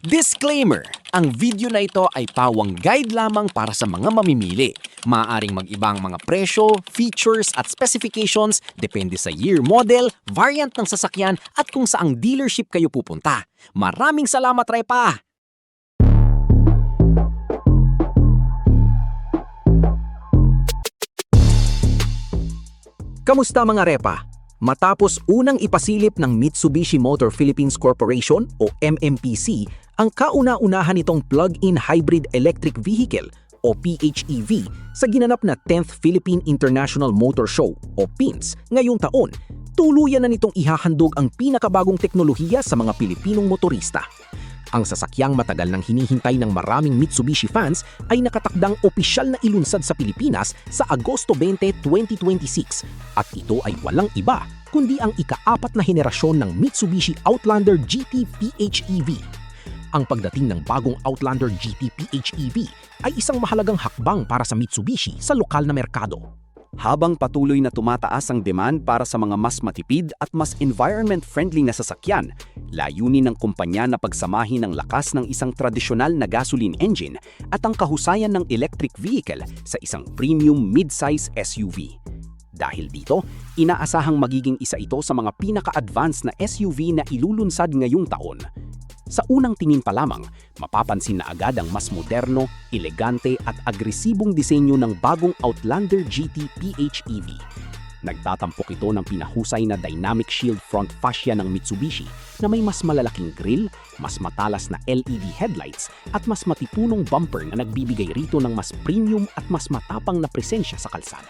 Disclaimer! Ang video na ito ay pawang guide lamang para sa mga mamimili. Maaaring mag-ibang mga presyo, features at specifications depende sa year, model, variant ng sasakyan at kung saang dealership kayo pupunta. Maraming salamat, Repa! Kamusta mga Repa? Matapos unang ipasilip ng Mitsubishi Motor Philippines Corporation o MMPC ang kauna-unahan nitong plug-in hybrid electric vehicle o PHEV sa ginanap na 10th Philippine International Motor Show o PINS ngayong taon, tuluyan na nitong ihahandog ang pinakabagong teknolohiya sa mga Pilipinong motorista. Ang sasakyang matagal nang hinihintay ng maraming Mitsubishi fans ay nakatakdang opisyal na ilunsad sa Pilipinas sa Agosto 20, 2026 at ito ay walang iba kundi ang ika-4 na henerasyon ng Mitsubishi Outlander GT PHEV. Ang pagdating ng bagong Outlander GT PHEV ay isang mahalagang hakbang para sa Mitsubishi sa lokal na merkado. Habang patuloy na tumataas ang demand para sa mga mas matipid at mas environment-friendly na sasakyan, layunin ng kumpanya na pagsamahin ang lakas ng isang tradisyonal na gasoline engine at ang kahusayan ng electric vehicle sa isang premium mid-size SUV. Dahil dito, inaasahang magiging isa ito sa mga pinaka-advanced na SUV na ilulunsad ngayong taon. Sa unang tingin pa lamang, mapapansin na agad ang mas moderno, elegante at agresibong disenyo ng bagong Outlander GT PHEV. Nagtatampok ito ng pinahusay na dynamic shield front fascia ng Mitsubishi na may mas malalaking grille, mas matalas na LED headlights at mas matipunong bumper na nagbibigay rito ng mas premium at mas matapang na presensya sa kalsada.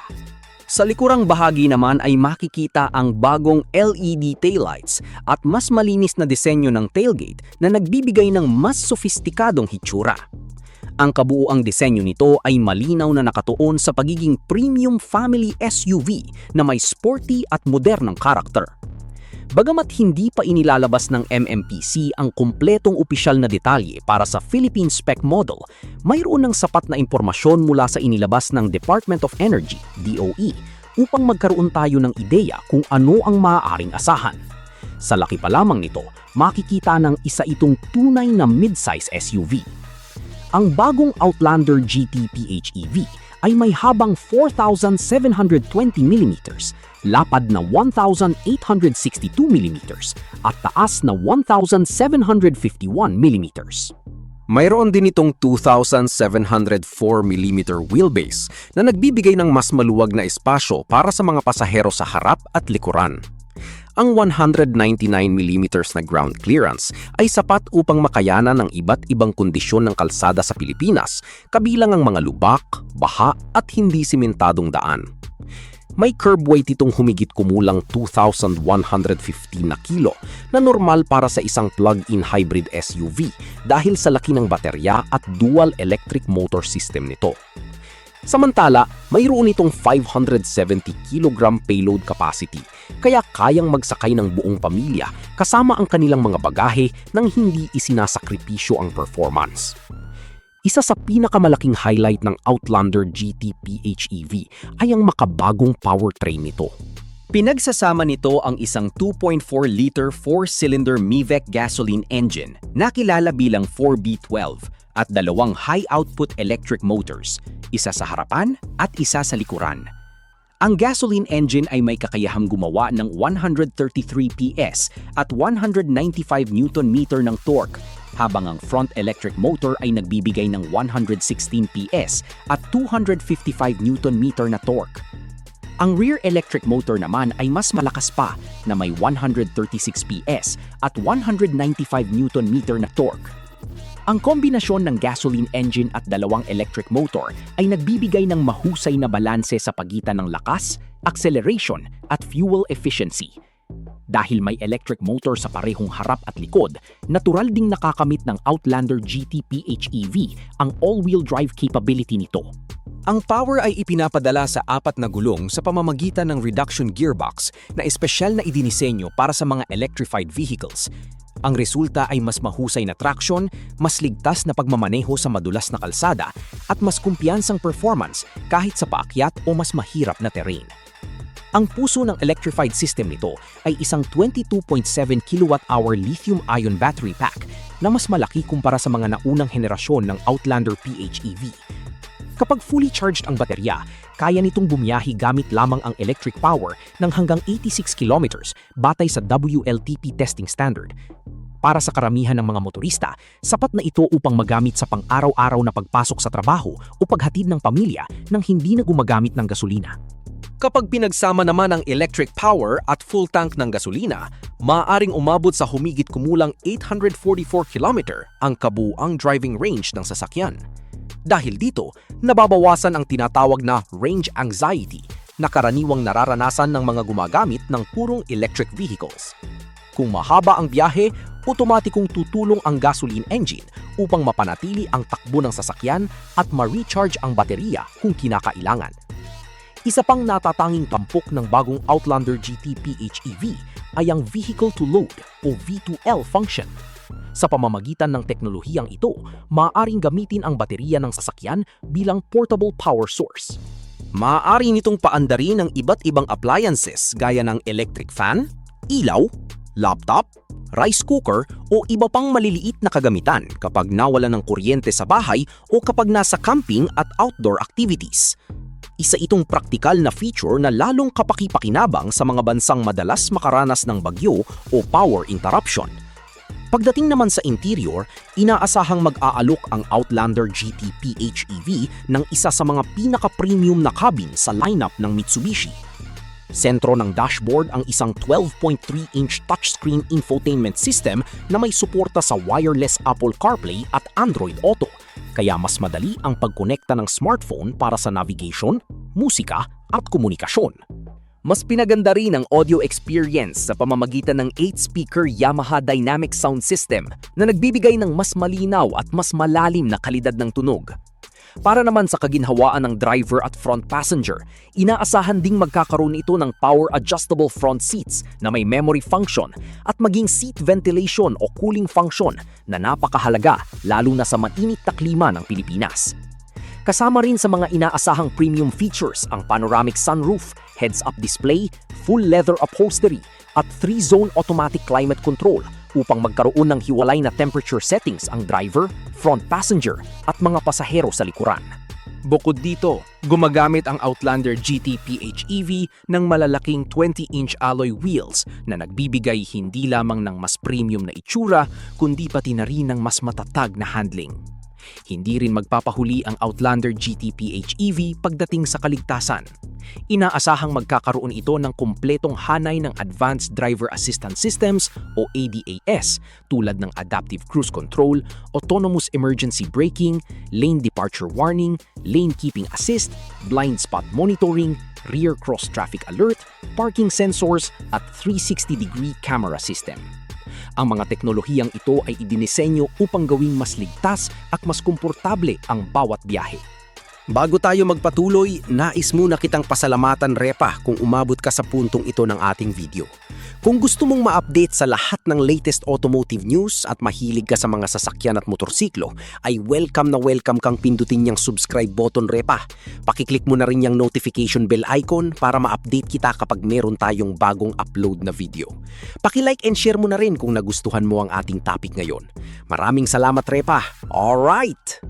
Sa likurang bahagi naman ay makikita ang bagong LED taillights at mas malinis na disenyo ng tailgate na nagbibigay ng mas sofistikadong hitsura. Ang kabuuang disenyo nito ay malinaw na nakatuon sa pagiging premium family SUV na may sporty at modernong karakter. Bagamat hindi pa inilalabas ng MMPC ang kumpletong opisyal na detalye para sa Philippine spec model, mayroon ng sapat na impormasyon mula sa inilabas ng Department of Energy, DOE, upang magkaroon tayo ng ideya kung ano ang maaaring asahan. Sa laki pa lamang nito, makikita ng isa itong tunay na mid-size SUV. Ang bagong Outlander GT PHEV ay may habang 4,720 mm, lapad na 1,862 mm at taas na 1,751 mm. Mayroon din itong 2,704 mm wheelbase na nagbibigay ng mas maluwag na espasyo para sa mga pasahero sa harap at likuran. Ang 199 mm na ground clearance ay sapat upang makayanan ng iba't ibang kondisyon ng kalsada sa Pilipinas, kabilang ang mga lubak, baha at hindi simentadong daan. May curb weight itong humigit kumulang 2,115 na kilo na normal para sa isang plug-in hybrid SUV dahil sa laki ng baterya at dual electric motor system nito. Samantala, mayroon itong 570 kg payload capacity, kaya kayang magsakay ng buong pamilya kasama ang kanilang mga bagahe nang hindi isinasakripisyo ang performance. Isa sa pinakamalaking highlight ng Outlander GT PHEV ay ang makabagong powertrain nito. Pinagsasama nito ang isang 2.4-liter 4-cylinder MIVEC gasoline engine na kilala bilang 4B12 at dalawang high-output electric motors, isa sa harapan at isa sa likuran. Ang gasoline engine ay may kakayahang gumawa ng 133 PS at 195 Nm ng torque, habang ang front electric motor ay nagbibigay ng 116 PS at 255 Nm na torque. Ang rear electric motor naman ay mas malakas pa na may 136 PS at 195 Nm na torque. Ang kombinasyon ng gasoline engine at dalawang electric motor ay nagbibigay ng mahusay na balanse sa pagitan ng lakas, acceleration at fuel efficiency. Dahil may electric motor sa parehong harap at likod, natural ding nakakamit ng Outlander GT PHEV ang all-wheel drive capability nito. Ang power ay ipinapadala sa 4 na gulong sa pamamagitan ng reduction gearbox na espesyal na idinisenyo para sa mga electrified vehicles. Ang resulta ay mas mahusay na traction, mas ligtas na pagmamaneho sa madulas na kalsada at mas kumpiyansang performance kahit sa paakyat o mas mahirap na terrain. Ang puso ng electrified system nito ay isang 22.7 kWh lithium-ion battery pack na mas malaki kumpara sa mga naunang henerasyon ng Outlander PHEV. Kapag fully charged ang baterya, kaya nitong bumiyahi gamit lamang ang electric power ng hanggang 86 kilometers batay sa WLTP testing standard. Para sa karamihan ng mga motorista, sapat na ito upang magamit sa pang-araw-araw na pagpasok sa trabaho o paghatid ng pamilya nang hindi na gumagamit ng gasolina. Kapag pinagsama naman ang electric power at full tank ng gasolina, maaaring umabot sa humigit kumulang 844 km ang kabuuang driving range ng sasakyan. Dahil dito, nababawasan ang tinatawag na range anxiety na karaniwang nararanasan ng mga gumagamit ng purong electric vehicles. Kung mahaba ang biyahe, otomatikong tutulong ang gasoline engine upang mapanatili ang takbo ng sasakyan at ma-recharge ang baterya kung kinakailangan. Isa pang natatanging tampok ng bagong Outlander GT PHEV ay ang vehicle-to-load o V2L function. Sa pamamagitan ng teknolohiyang ito, maaaring gamitin ang baterya ng sasakyan bilang portable power source. Maaari nitong paandarin ng iba't ibang appliances gaya ng electric fan, ilaw, laptop, rice cooker o iba pang maliliit na kagamitan kapag nawala ng kuryente sa bahay o kapag nasa camping at outdoor activities. Isa itong praktikal na feature na lalong kapaki-pakinabang sa mga bansang madalas makaranas ng bagyo o power interruption. Pagdating naman sa interior, inaasahang mag-aalok ang Outlander GT PHEV ng isa sa mga pinaka-premium na cabin sa lineup ng Mitsubishi. Sentro ng dashboard ang isang 12.3-inch touchscreen infotainment system na may suporta sa wireless Apple CarPlay at Android Auto, kaya mas madali ang pagkonekta ng smartphone para sa navigation, musika at komunikasyon. Mas pinaganda rin ang audio experience sa pamamagitan ng 8-speaker Yamaha Dynamic Sound System na nagbibigay ng mas malinaw at mas malalim na kalidad ng tunog. Para naman sa kaginhawaan ng driver at front passenger, inaasahan ding magkakaroon ito ng power-adjustable front seats na may memory function at maging seat ventilation o cooling function na napakahalaga lalo na sa mainit na klima ng Pilipinas. Kasama rin sa mga inaasahang premium features ang panoramic sunroof, heads-up display, full leather upholstery at 3-zone automatic climate control upang magkaroon ng hiwalay na temperature settings ang driver, front passenger at mga pasahero sa likuran. Bukod dito, gumagamit ang Outlander GT PHEV ng malalaking 20-inch alloy wheels na nagbibigay hindi lamang ng mas premium na itsura kundi pati na rin ng mas matatag na handling. Hindi rin magpapahuli ang Outlander GT PHEV pagdating sa kaligtasan. Inaasahang magkakaroon ito ng kumpletong hanay ng Advanced Driver Assistance Systems o ADAS tulad ng Adaptive Cruise Control, Autonomous Emergency Braking, Lane Departure Warning, Lane Keeping Assist, Blind Spot Monitoring, Rear Cross Traffic Alert, Parking Sensors at 360-degree camera system. Ang mga teknolohiyang ito ay idinisenyo upang gawing mas ligtas at mas komportable ang bawat biyahe. Bago tayo magpatuloy, nais muna kitang pasalamatan, Repa, kung umabot ka sa puntong ito ng ating video. Kung gusto mong ma-update sa lahat ng latest automotive news at mahilig ka sa mga sasakyan at motorsiklo, ay welcome na welcome kang pindutin niyang subscribe button, Repa. Pakiclick mo na rin yung notification bell icon para ma-update kita kapag meron tayong bagong upload na video. Paki-like and share mo na rin kung nagustuhan mo ang ating topic ngayon. Maraming salamat, Repa. Alright!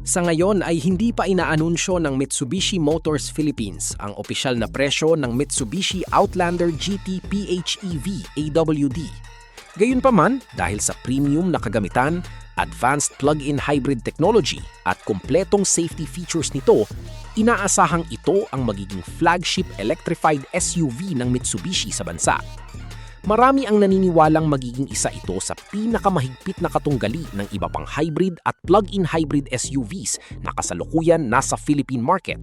Sa ngayon ay hindi pa inaanunsyo ng Mitsubishi Motors Philippines ang opisyal na presyo ng Mitsubishi Outlander GT PHEV AWD. Gayunpaman, dahil sa premium na kagamitan, advanced plug-in hybrid technology at kumpletong safety features nito, inaasahang ito ang magiging flagship electrified SUV ng Mitsubishi sa bansa. Marami ang naniniwalang magiging isa ito sa pinakamahigpit na katunggali ng iba pang hybrid at plug-in hybrid SUVs na kasalukuyan nasa Philippine market.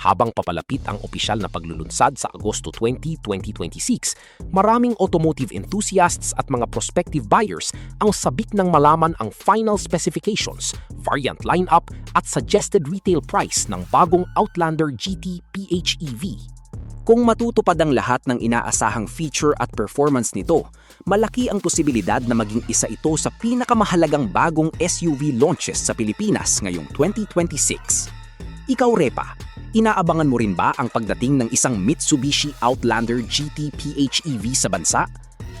Habang papalapit ang opisyal na paglulunsad sa Agosto 20, 2026, maraming automotive enthusiasts at mga prospective buyers ang sabik ng malaman ang final specifications, variant lineup at suggested retail price ng bagong Outlander GT PHEV. Kung matutupad ang lahat ng inaasahang feature at performance nito, malaki ang posibilidad na maging isa ito sa pinakamahalagang bagong SUV launches sa Pilipinas ngayong 2026. Ikaw, Repa, Inaabangan mo rin ba ang pagdating ng isang Mitsubishi Outlander GT PHEV sa bansa?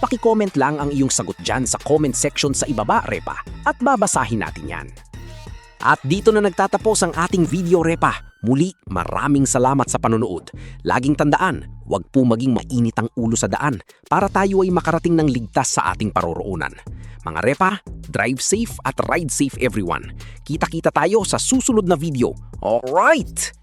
Paki-comment lang ang iyong sagot dyan sa comment section sa ibaba, Repa, at babasahin natin yan. At dito na nagtatapos ang ating video, Repa. Muli, maraming salamat sa panonood. Laging tandaan, huwag po maging mainit ang ulo sa daan para tayo ay makarating ng ligtas sa ating paroroonan. Mga Repa, drive safe at ride safe everyone. Kita-kita tayo sa susunod na video. Alright!